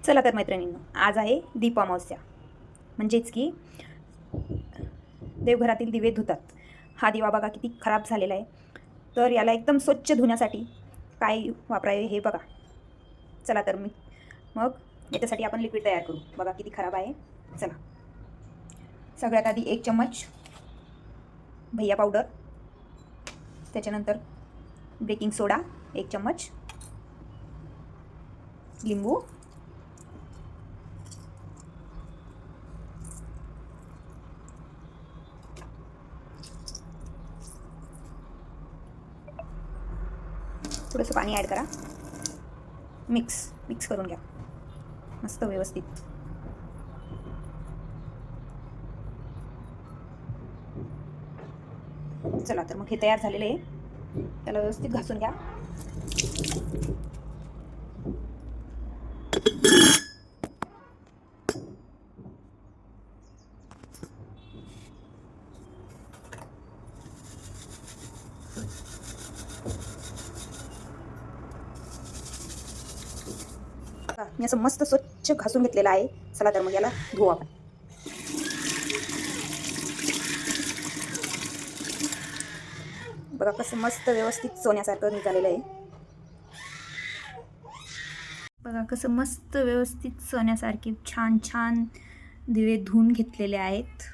चला तर मैत्रिणींनो, आज आहे दीपामावस्या, म्हणजेच की देवघरातील दिवे धुतात. हा दिवा बघा किती खराब झालेला आहे. तर याला एकदम स्वच्छ धुण्यासाठी काय वापरावे हे बघा. चला तर मग याच्यासाठी आपण लिक्विड तयार करू. बघा किती खराब आहे. चला, सगळ्यात आधी 1 चम्मच भैया पावडर, त्याच्यानंतर बेकिंग सोडा 1 चम्मच, लिंबू, थोडंसं पाणी ॲड करा, मिक्स करून घ्या मस्त व्यवस्थित. चला तर मग हे तयार झालेलं आहे, त्याला व्यवस्थित घासून घ्या. मी असं मस्त स्वच्छ घासून घेतलेलं आहे. चला तर मग याला धुवू आपण. बघा कसं मस्त व्यवस्थित सोन्यासारखं निघालेलं आहे. बघा कसं मस्त व्यवस्थित सोन्यासारखे छान छान दिवे धुवून घेतलेले आहेत.